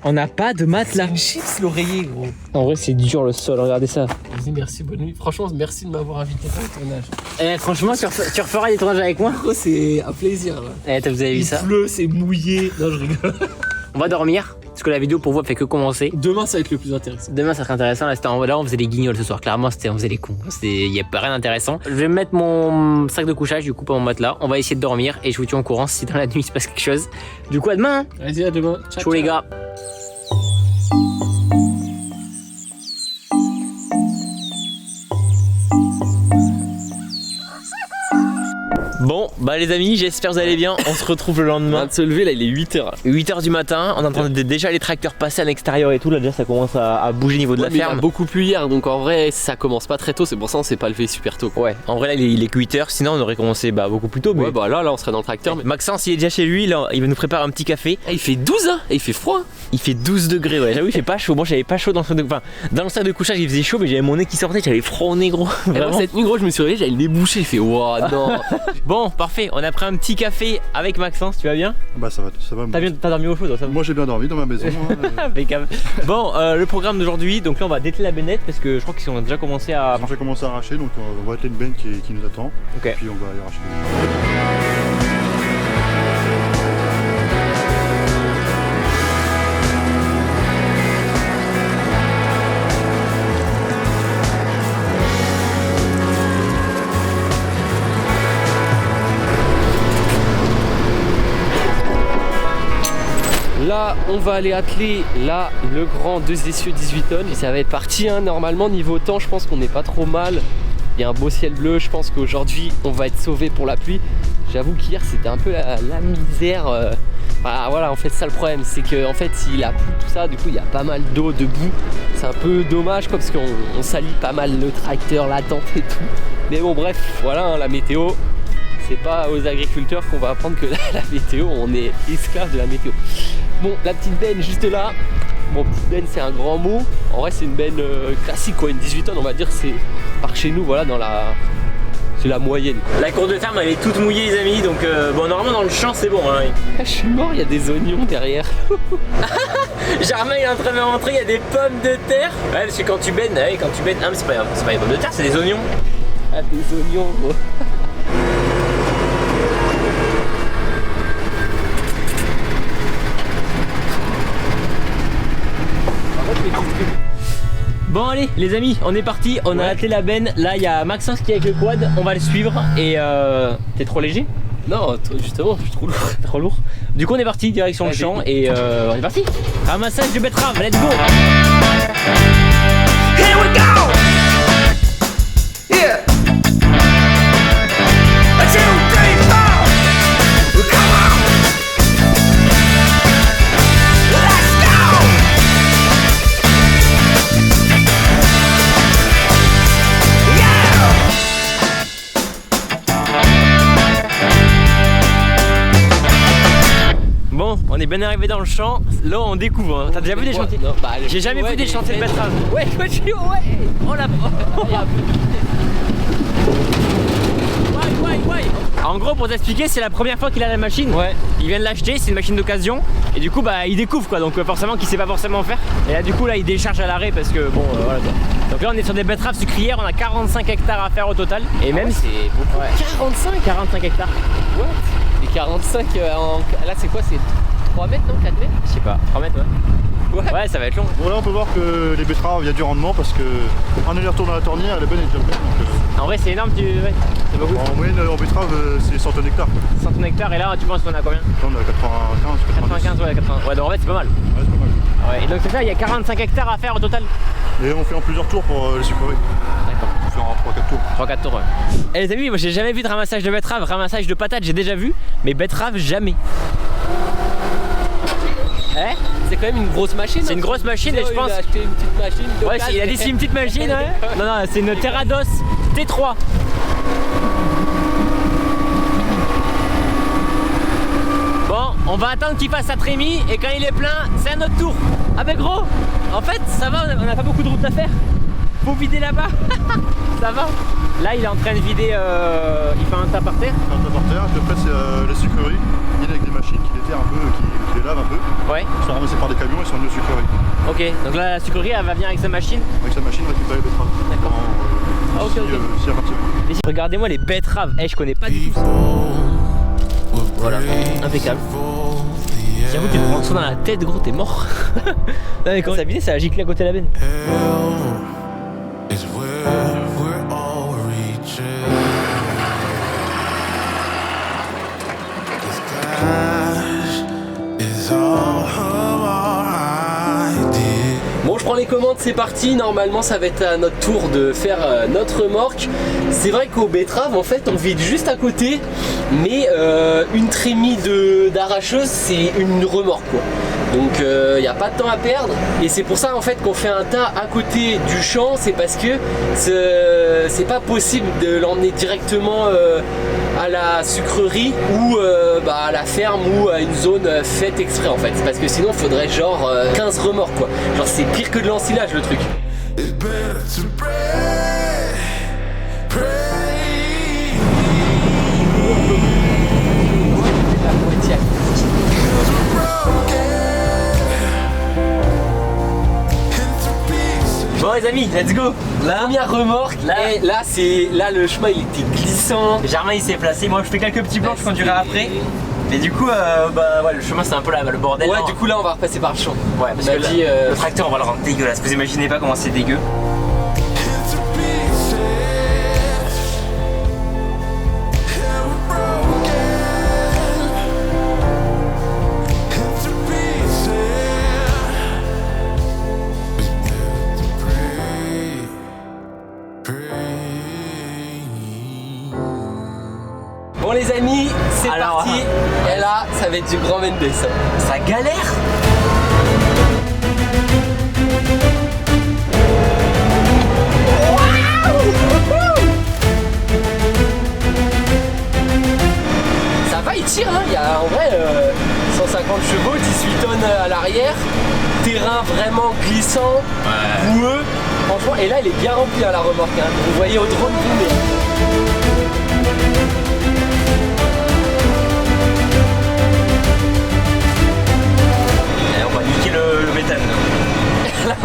[SPEAKER 1] On n'a pas de matelas.
[SPEAKER 4] C'est une chips l'oreiller, gros.
[SPEAKER 1] En vrai, c'est dur le sol, regardez ça.
[SPEAKER 4] Vas-y, merci, bonne nuit. Franchement, merci de m'avoir invité pour le tournage.
[SPEAKER 1] Eh, franchement, tu referas des tournages avec moi?
[SPEAKER 4] Gros, c'est un plaisir là.
[SPEAKER 1] Eh, vous avez vu ça?
[SPEAKER 4] Il pleut, c'est mouillé. Non, je rigole.
[SPEAKER 1] On va dormir. parce que la vidéo pour vous elle fait que commencer.
[SPEAKER 4] Demain, ça va être le plus intéressant.
[SPEAKER 1] Demain ça sera intéressant, là on faisait les guignols ce soir, clairement on faisait les cons, il n'y a pas rien d'intéressant. Je vais mettre mon sac de couchage du coup pas mon matelas, on va essayer de dormir et je vous tiens au courant si dans la nuit il se passe quelque chose. Du coup à demain.
[SPEAKER 4] Vas-y, à demain. Ciao,
[SPEAKER 1] Ciao les gars. Bon, bah les amis, j'espère que vous allez bien. On se retrouve le lendemain.
[SPEAKER 4] On vient de se lever, là il est 8h.
[SPEAKER 1] 8h du matin, on entend déjà les tracteurs passer à l'extérieur et tout. Là déjà ça commence à bouger au niveau de la ferme.
[SPEAKER 4] Il a beaucoup plu hier, donc en vrai ça commence pas très tôt. C'est pour ça qu'on s'est pas levé super tôt.
[SPEAKER 1] Ouais, en vrai là il est que 8h, sinon on aurait commencé beaucoup plus tôt. Mais...
[SPEAKER 4] Ouais, bah là on serait dans le tracteur. Mais...
[SPEAKER 1] Maxence il est déjà chez lui, là, il va nous préparer un petit café.
[SPEAKER 4] Ah, il fait 12 hein, et il fait froid.
[SPEAKER 1] Il fait 12 degrés, ouais. J'avoue, il fait pas chaud. Moi, j'avais pas chaud dans le sac de... Enfin, dans le sac de couchage, il faisait chaud, mais j'avais mon nez qui sortait, j'avais froid au nez, gros.
[SPEAKER 4] Moi, cette nuit, gros, je me suis réveillé, j'avais le nez bouché. Il fait, waouh, non.
[SPEAKER 1] Bon, parfait. On a pris un petit café avec Maxence. Tu vas bien?
[SPEAKER 2] Bah ça va.
[SPEAKER 1] T'as dormi au chaud, toi, ça va?
[SPEAKER 2] Moi j'ai bien dormi dans ma maison.
[SPEAKER 1] Impeccable. Bon, le programme d'aujourd'hui, donc là, on va dételer la bennette parce que je crois qu'ils ont déjà commencé à.
[SPEAKER 2] Ils ont déjà commencé à arracher, donc on va atteler une benne qui nous attend.
[SPEAKER 1] Ok.
[SPEAKER 2] Et puis on va y arracher.
[SPEAKER 4] Là, on va aller atteler là le grand 2 essieux 18 tonnes. Et ça va être parti, hein. Normalement, niveau temps, je pense qu'on n'est pas trop mal. Il y a un beau ciel bleu. Je pense qu'aujourd'hui, on va être sauvé pour la pluie. J'avoue qu'hier, c'était un peu la misère. Bah, voilà, en fait, ça le problème, c'est que en fait, s'il a plu tout ça, du coup, il y a pas mal d'eau debout. C'est un peu dommage, quoi, parce qu'on salit pas mal le tracteur, la tente et tout. Mais bon, bref, voilà, hein, la météo. C'est pas aux agriculteurs qu'on va apprendre que la météo, on est esclave de la météo. Bon, la petite benne juste là. Bon, petite benne, c'est un grand mot. En vrai, c'est une benne classique, quoi, une 18 tonnes, on va dire. C'est par chez nous, voilà, dans la. C'est la moyenne.
[SPEAKER 1] La cour de ferme, elle est toute mouillée, les amis. Donc, bon, normalement, dans le champ, c'est bon. Hein.
[SPEAKER 4] Je suis mort, il y a des oignons derrière.
[SPEAKER 1] Germain, il est en train de rentrer, il y a des pommes de terre. Ouais, parce que quand tu bennes, mais c'est pas des pommes de terre, c'est des oignons.
[SPEAKER 4] Ah, des oignons, gros.
[SPEAKER 1] Bon allez les amis, on est parti, on a attelé la benne. Là il y a Maxence qui est avec le quad, on va le suivre. Et t'es trop léger?
[SPEAKER 4] Non, justement, je suis trop lourd.
[SPEAKER 1] Trop lourd. Du coup on est parti direction le champ et on est parti. Ramassage de betterave, let's go.
[SPEAKER 7] Here we go. Yeah. 1, 2, 3, 4. Come on. Let's go.
[SPEAKER 1] Bon, on est bien arrivé dans le champ. Là on découvre. Hein. T'as déjà vu des chantiers?
[SPEAKER 4] Non, bah,
[SPEAKER 1] j'ai jamais vu des chantiers de betterave.
[SPEAKER 4] Ouais, ouais.
[SPEAKER 1] Oh la. Ouais. En gros, pour t'expliquer, c'est la première fois qu'il a la machine.
[SPEAKER 4] Ouais.
[SPEAKER 1] Il vient de l'acheter, c'est une machine d'occasion. Et du coup, bah, il découvre quoi. Donc, forcément, qu'il sait pas forcément faire. Et là, du coup, là, il décharge à l'arrêt parce que bon, voilà quoi. Donc là, on est sur des betteraves sucrières. On a 45 hectares à faire au total. Et même,
[SPEAKER 4] c'est beaucoup.
[SPEAKER 1] Ouais. 45 hectares.
[SPEAKER 4] Ouais. Et 45 là, c'est quoi? C'est 3 mètres, non? 4 mètres?
[SPEAKER 1] Je sais pas, 3 mètres, ouais, ça va être long.
[SPEAKER 2] Bon là on peut voir que les betteraves, il y a du rendement parce que un aller-retour dans la tornière et la benne est déjà pleine.
[SPEAKER 1] En vrai, c'est énorme, ouais, c'est beaucoup.
[SPEAKER 2] En moyenne en betterave, c'est 100 d'hectares.
[SPEAKER 1] 100 hectares, et là, tu penses qu'on a combien?
[SPEAKER 2] Là on est à
[SPEAKER 1] 95, ouais, 80. Ouais, donc en fait, c'est pas mal.
[SPEAKER 2] Ouais, c'est pas mal.
[SPEAKER 1] Ouais, et donc c'est ça, il y a 45 hectares à faire au total.
[SPEAKER 2] Et on fait en plusieurs tours pour les sucreries.
[SPEAKER 1] D'accord.
[SPEAKER 2] On fait en 3-4 tours.
[SPEAKER 1] 3-4 tours, ouais. Et les amis, moi j'ai jamais vu de ramassage de betterave, ramassage de patates, j'ai déjà vu, mais betterave, jamais.
[SPEAKER 4] Eh, c'est quand même une grosse machine.
[SPEAKER 1] C'est une grosse machine et je pense.
[SPEAKER 4] Il a acheté une petite machine.
[SPEAKER 1] Ouais, il a dit c'est une petite machine, ouais. Non, c'est une Terrados T3. Bon, on va attendre qu'il fasse sa trémie et quand il est plein, c'est à notre tour. Ah ben gros, en fait, ça va, on n'a pas beaucoup de route à faire. Faut vider là-bas. Ça va. Là, il est en train de vider, il fait un tas par terre.
[SPEAKER 2] Un tas par terre, puis après c'est la sucrerie. Il est avec des machines qui déterrent un peu, qui les lavent un peu.
[SPEAKER 1] Ouais.
[SPEAKER 2] Ils sont ramassés par des camions et sont mis aux sucreries.
[SPEAKER 1] Ok, donc là la sucrerie elle va venir avec sa machine.
[SPEAKER 2] Avec sa machine, récupérer les betteraves.
[SPEAKER 1] D'accord.
[SPEAKER 2] Si à partir.
[SPEAKER 1] Regardez-moi les betteraves, je connais pas du tout ça. Voilà, impeccable. J'avoue, tu te prends ça dans la tête, gros, t'es mort. Non, mais quand ça a vidé, ça a giclé à côté de la benne.
[SPEAKER 7] Is where we're all reaching. The sky is all of our ideas.
[SPEAKER 4] Bon, je prends les commandes, c'est parti. Normalement, ça va être à notre tour de faire notre remorque. C'est vrai qu'au betterave, en fait, on vide juste à côté. Mais une trémie d'arracheuse, c'est une remorque, quoi. Donc il n'y a pas de temps à perdre. Et c'est pour ça, en fait, qu'on fait un tas à côté du champ. C'est parce que c'est pas possible de l'emmener directement à la sucrerie ou à la ferme ou à une zone faite exprès, en fait. C'est parce que sinon, il faudrait genre 15 remorques, quoi. Genre, c'est pire que de l'ensilage, le truc.
[SPEAKER 7] It's better to pray, pray.
[SPEAKER 1] Bon les amis, let's go.
[SPEAKER 4] La première remorque, et là le chemin il était glissant.
[SPEAKER 1] Germain il s'est placé, moi je fais quelques petits plans, je conduirai après. Mais du coup, ouais, le chemin c'est un peu le bordel.
[SPEAKER 4] Ouais,
[SPEAKER 1] là,
[SPEAKER 4] du coup là on va repasser par le champ.
[SPEAKER 1] Ouais, parce que le tracteur on va le rendre dégueulasse. Vous imaginez pas comment c'est dégueu.
[SPEAKER 4] Bon les amis, c'est parti. Et là, ça va être du grand Mendes.
[SPEAKER 1] Ça galère.
[SPEAKER 4] Ça va, il tire, hein. Il y a en vrai 150 chevaux, 18 tonnes à l'arrière. Terrain vraiment glissant, boueux. Franchement, et là, il est bien rempli à la remorque. Hein. Vous voyez au drone tourner.
[SPEAKER 1] Le méthane.
[SPEAKER 4] Là,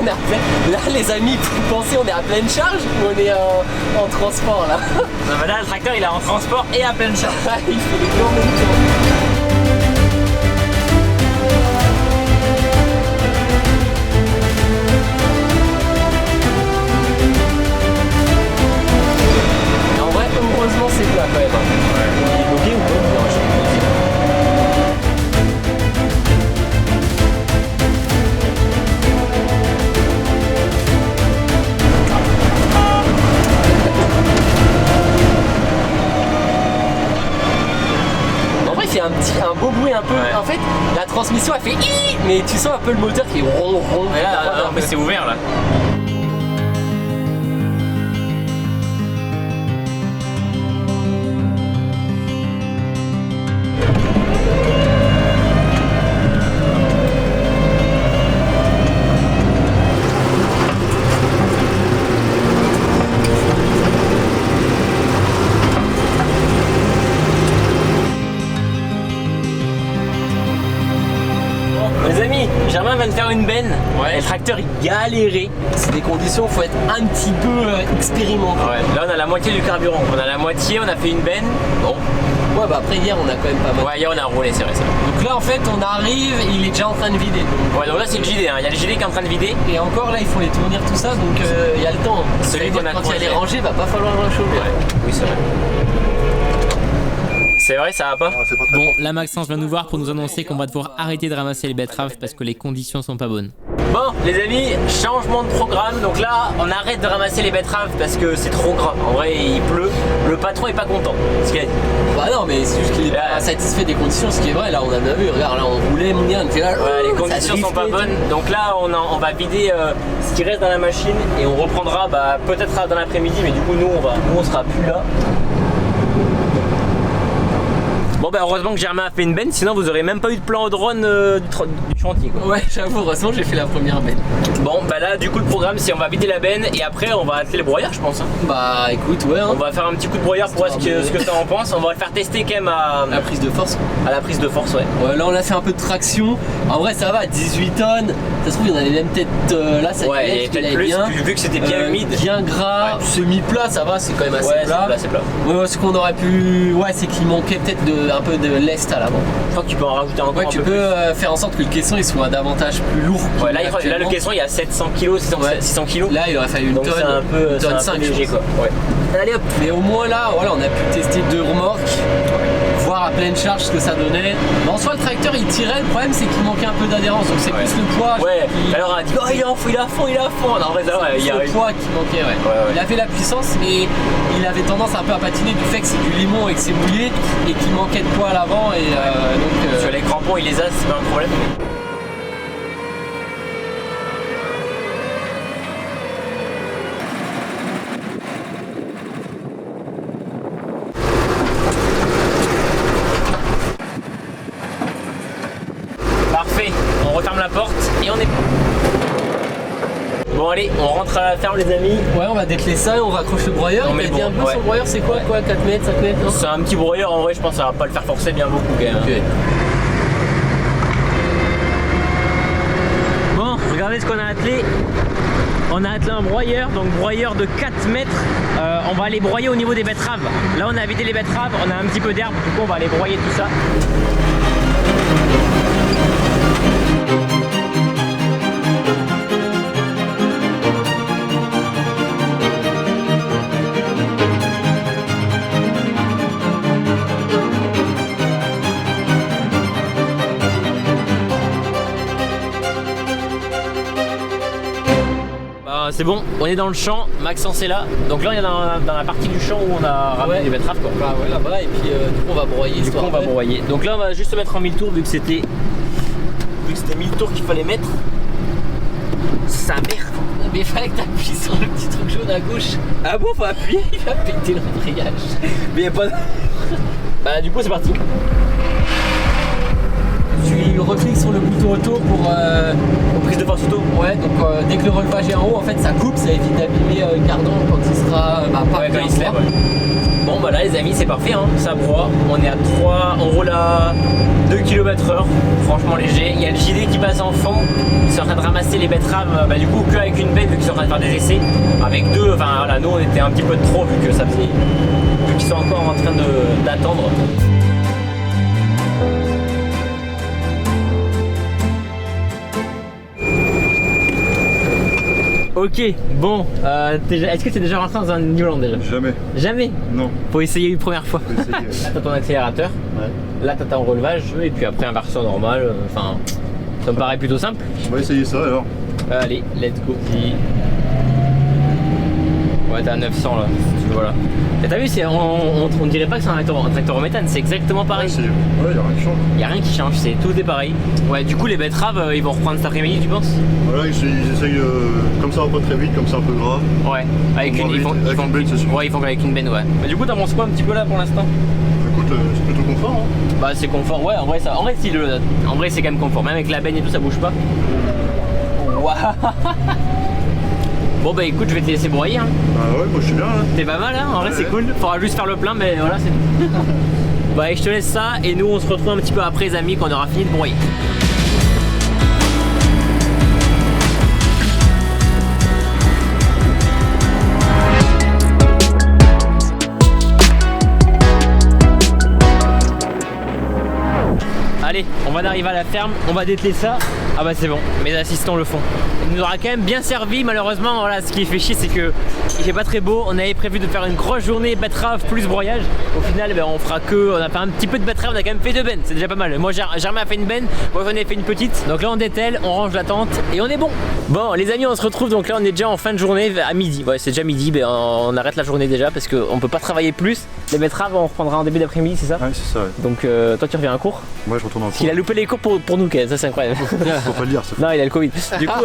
[SPEAKER 4] là les amis, vous pensez on est à pleine charge ou on est en transport là?
[SPEAKER 1] Non, mais là le tracteur il est en transport et à pleine charge.
[SPEAKER 4] Il fait les deux en même temps. En vrai, heureusement c'est plat quand même. Il est bloqué ou pas? Non, je sais pas. Un beau bruit un peu. Ouais. En fait, la transmission elle fait hi, mais tu sens un peu le moteur qui est rond.
[SPEAKER 1] Mais là, non, mais c'est ouvert là. Germain vient de faire une benne, et le tracteur il galérait.
[SPEAKER 4] C'est des conditions, faut être un petit peu expérimenté.
[SPEAKER 1] Ouais. Là on a la moitié du carburant, on a la moitié, on a fait une benne. Bon.
[SPEAKER 4] Ouais bah après hier on a quand même pas mal.
[SPEAKER 1] Ouais hier on a roulé, c'est vrai ça.
[SPEAKER 4] Donc là en fait on arrive, il est déjà en train de vider. Donc...
[SPEAKER 1] Ouais donc là c'est le JD, hein. Il y a le JD qui est en train de vider.
[SPEAKER 4] Et encore là il faut les tournir tout ça, donc il y a le temps.
[SPEAKER 1] Celui qu'on a
[SPEAKER 4] quand il y a les rangées, va pas falloir le chauffer.
[SPEAKER 1] Ouais. Oui c'est vrai. C'est vrai, ça va pas?
[SPEAKER 8] Bon, là Maxence va nous voir pour nous annoncer qu'on va devoir arrêter de ramasser les betteraves parce que les conditions sont pas bonnes.
[SPEAKER 1] Bon les amis, changement de programme. Donc là on arrête de ramasser les betteraves parce que c'est trop gras. En vrai il pleut, le patron est pas content. Ce qu'il a dit.
[SPEAKER 4] Bah non mais c'est juste qu'il est pas satisfait des conditions, ce qui est vrai. Là on a bien vu, regarde là on roulait mon gars, on fait là.
[SPEAKER 1] Ouais, les conditions sont pas bonnes. Donc là on va vider ce qui reste dans la machine et on reprendra peut-être dans l'après-midi, mais du coup nous on sera plus là. Bon bah heureusement que Germain a fait une benne, sinon vous aurez même pas eu de plan au drone du chantier quoi.
[SPEAKER 4] Ouais, j'avoue, heureusement j'ai fait la première benne.
[SPEAKER 1] Bon bah là du coup le programme c'est on va vider la benne et après on va atteler le broyeur je pense.
[SPEAKER 4] Bah écoute, ouais.
[SPEAKER 1] On va faire un petit coup de broyeur pour voir ce que tu en penses. On va le faire tester quand même à
[SPEAKER 4] La prise de force.
[SPEAKER 1] à la prise de force ouais.
[SPEAKER 4] Ouais, là on a fait un peu de traction. En vrai ça va, 18 tonnes. Ça se trouve il y en avait même peut-être là ça
[SPEAKER 1] Ouais,
[SPEAKER 4] allait
[SPEAKER 1] et peut-être plus
[SPEAKER 4] bien.
[SPEAKER 1] vu que c'était bien humide.
[SPEAKER 4] Bien gras, semi-plat, ça va, c'est quand même assez
[SPEAKER 1] Ouais,
[SPEAKER 4] plat.
[SPEAKER 1] c'est plat.
[SPEAKER 4] Ouais, ce qu'on aurait pu. Ouais, c'est qu'il manquait peut-être un peu de lest à l'avant.
[SPEAKER 1] Je crois que tu peux en rajouter encore
[SPEAKER 4] Ouais,
[SPEAKER 1] un
[SPEAKER 4] tu
[SPEAKER 1] peu
[SPEAKER 4] peux faire en sorte que le caisson il soit davantage plus lourd.
[SPEAKER 1] plus. Ouais, là le caisson il y a 700 kg, 600 kg.
[SPEAKER 4] Là il aurait fallu une
[SPEAKER 1] donc
[SPEAKER 4] tonne,
[SPEAKER 1] c'est un peu,
[SPEAKER 4] une tonne 5
[SPEAKER 1] léger quoi. Ouais. Allez hop.
[SPEAKER 4] Mais au moins là, voilà, on a pu tester 2 remorques, voir à pleine charge ce que ça donnait. Mais en soi, le tracteur il tirait, le problème c'est qu'il manquait un peu d'adhérence, donc c'est plus le poids.
[SPEAKER 1] Ouais, alors on a dit oh il est à fond, il est à fond, il est à fond. Non, en vrai, ça va, il y a
[SPEAKER 4] le poids qui manquait, ouais. Il avait la puissance, mais il avait tendance un peu à patiner du fait que c'est du limon et que c'est mouillé et qu'il manquait de poids à l'avant. Et donc.
[SPEAKER 1] Sur les crampons, il les a, c'est pas un problème. Parfait, on referme la porte et on est... Bon allez, on rentre à la ferme les amis.
[SPEAKER 4] Ouais, on va dételer ça et on raccroche le broyeur.
[SPEAKER 1] On met
[SPEAKER 4] il
[SPEAKER 1] bon,
[SPEAKER 4] dit un peu
[SPEAKER 1] ouais.
[SPEAKER 4] sur le broyeur, c'est quoi, 4 mètres, 5 mètres, non?
[SPEAKER 1] C'est un petit broyeur en vrai, je pense que ça va pas le faire forcer bien beaucoup quand même.
[SPEAKER 4] Ok.
[SPEAKER 1] Bon, regardez ce qu'on a attelé. On a attelé un broyeur, donc broyeur de 4 mètres. On va aller broyer au niveau des betteraves. Là on a vidé les betteraves, on a un petit peu d'herbe, du coup on va aller broyer tout ça. C'est bon, on est dans le champ, Maxence est là. Donc là on est dans la partie du champ où on a ramené les betteraves quoi.
[SPEAKER 4] Bah ouais, là-bas, et puis du coup on va broyer.
[SPEAKER 1] Du coup on va broyer. Donc là on va juste se mettre en 1000 tours vu que c'était 1000 tours qu'il fallait mettre. Sa mère.
[SPEAKER 4] Mais il fallait que t'appuies sur le petit truc jaune à gauche.
[SPEAKER 1] Ah bon, faut appuyer.
[SPEAKER 4] Il va péter l'embrayage.
[SPEAKER 1] Mais y a pas de... Bah du coup c'est parti.
[SPEAKER 4] Tu recliques sur le bouton auto pour
[SPEAKER 1] prise de force auto.
[SPEAKER 4] Ouais, donc dès que le relevage est en haut, en fait ça coupe, ça évite d'abîmer le cardan quand il sera pas
[SPEAKER 1] ouais, quand
[SPEAKER 4] bien
[SPEAKER 1] il se lève. Ouais. Bon bah là les amis c'est parfait, hein. Ça broie. On est à 3, on roule à 2 km/h, franchement léger. Il y a le JD qui passe en fond, ils sont en train de ramasser les betteraves, bah du coup qu'avec une benne vu qu'ils sont en train de faire des essais. Avec deux, enfin voilà, nous on était un petit peu de trop vu que ça faisait. Vu qu'ils sont encore en train d'attendre. Ok, bon, est-ce que t'es déjà rentré dans un Newland déjà?
[SPEAKER 2] Jamais.
[SPEAKER 1] Jamais?
[SPEAKER 2] Non.
[SPEAKER 1] Faut essayer une première fois.
[SPEAKER 2] Faut essayer.
[SPEAKER 1] Là t'as ton accélérateur, là t'as ton relevage et puis après inversion normale, enfin ça me paraît plutôt simple.
[SPEAKER 2] On va essayer ça alors.
[SPEAKER 1] Allez, let's go. Ouais t'as 900 là, voilà. Et t'as vu, on dirait pas que c'est un tracteur au méthane, c'est exactement pareil.
[SPEAKER 2] Ouais, y'a rien qui change.
[SPEAKER 1] Y'a rien qui change, tout est pareil. Ouais, du coup les betteraves ils vont reprendre cet après-midi tu penses?
[SPEAKER 2] Voilà, ils essayent comme ça pas très vite, comme ça un peu gras.
[SPEAKER 1] Ouais, avec une
[SPEAKER 2] benne, c'est sûr.
[SPEAKER 1] Ouais, ils font qu'avec une benne, ouais. Mais du coup t'en penses quoi un petit peu là pour l'instant?
[SPEAKER 2] Écoute, c'est plutôt confort hein.
[SPEAKER 1] Bah c'est confort, ouais, en vrai c'est quand même confort, même avec la benne et tout ça bouge pas. Waouh. Bon bah écoute, je vais te laisser broyer hein.
[SPEAKER 2] Bah ouais, moi je suis bien là.
[SPEAKER 1] T'es pas mal hein, en vrai c'est cool. Faudra juste faire le plein, mais voilà c'est tout. Bah et je te laisse ça et nous on se retrouve un petit peu après les amis quand on aura fini de broyer. Allez, on va d'arriver à la ferme, on va dételer ça. Ah bah c'est bon, mes assistants le font. Il nous aura quand même bien servi, malheureusement, voilà, ce qui fait chier c'est que il fait pas très beau. On avait prévu de faire une grosse journée betterave plus broyage. Au final, ben, on fera on a fait un petit peu de betterave, on a quand même fait 2 bennes, c'est déjà pas mal. Moi Germain a fait une benne, moi j'en ai fait une petite. Donc là on dételle, on range la tente et on est bon. Bon les amis, on se retrouve, donc là on est déjà en fin de journée à midi. Ouais c'est déjà midi, ben, on arrête la journée déjà parce qu'on peut pas travailler plus. Les betteraves, on reprendra en début d'après-midi, c'est ça?
[SPEAKER 2] Ouais, c'est ça, ouais.
[SPEAKER 1] Donc toi tu reviens en cours?
[SPEAKER 2] Moi, je retourne en
[SPEAKER 1] Parce
[SPEAKER 2] cours.
[SPEAKER 1] qu'il a loupé les cours pour nous, Ken, ça c'est incroyable.
[SPEAKER 2] Faut pas le dire, ça.
[SPEAKER 1] Non, il a le Covid. Du coup,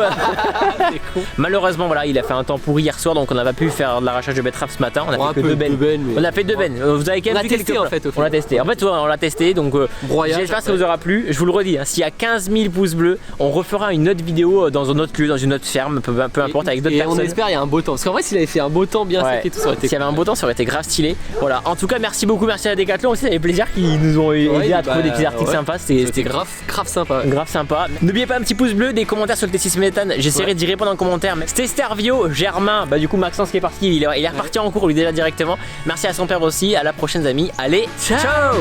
[SPEAKER 1] malheureusement, voilà, il a fait un temps pourri hier soir, donc on n'a pas pu faire de l'arrachage de betteraves ce matin. On a fait que 2 bennes.
[SPEAKER 4] mais...
[SPEAKER 1] On a fait 2 bennes. Vous avez quand même vu quelques
[SPEAKER 4] en
[SPEAKER 1] plats.
[SPEAKER 4] fait,
[SPEAKER 1] On l'a testé. En fait, ouais, on l'a testé, donc
[SPEAKER 4] Broyage,
[SPEAKER 1] j'espère que ça vous aura plu. Je vous le redis, hein, s'il y a 15 000 pouces bleus, on refera une autre vidéo dans un autre lieu, dans une autre ferme, peu importe, avec d'autres personnes.
[SPEAKER 4] Et on espère qu'il y a un beau temps. Parce qu'en vrai, s'il avait fait un beau temps bien sec et tout, ça aurait été.
[SPEAKER 1] S'il y avait un beau temps, ça aurait été grave stylé. Voilà. En tout cas, merci beaucoup, merci à Decathlon aussi. Ça fait plaisir qu'ils nous ont aidé à trouver des petits articles sympas.
[SPEAKER 4] C'était grave sympa.
[SPEAKER 1] Grave sympa. N'oubliez pas un petit pouce bleu, des commentaires sur le T6 méthane. J'essaierai d'y répondre en commentaire. Mais c'était Stervio, Germain, du coup Maxence qui est parti. Il est reparti en cours lui déjà directement. Merci à son père aussi. À la prochaine, amis. Allez, ciao.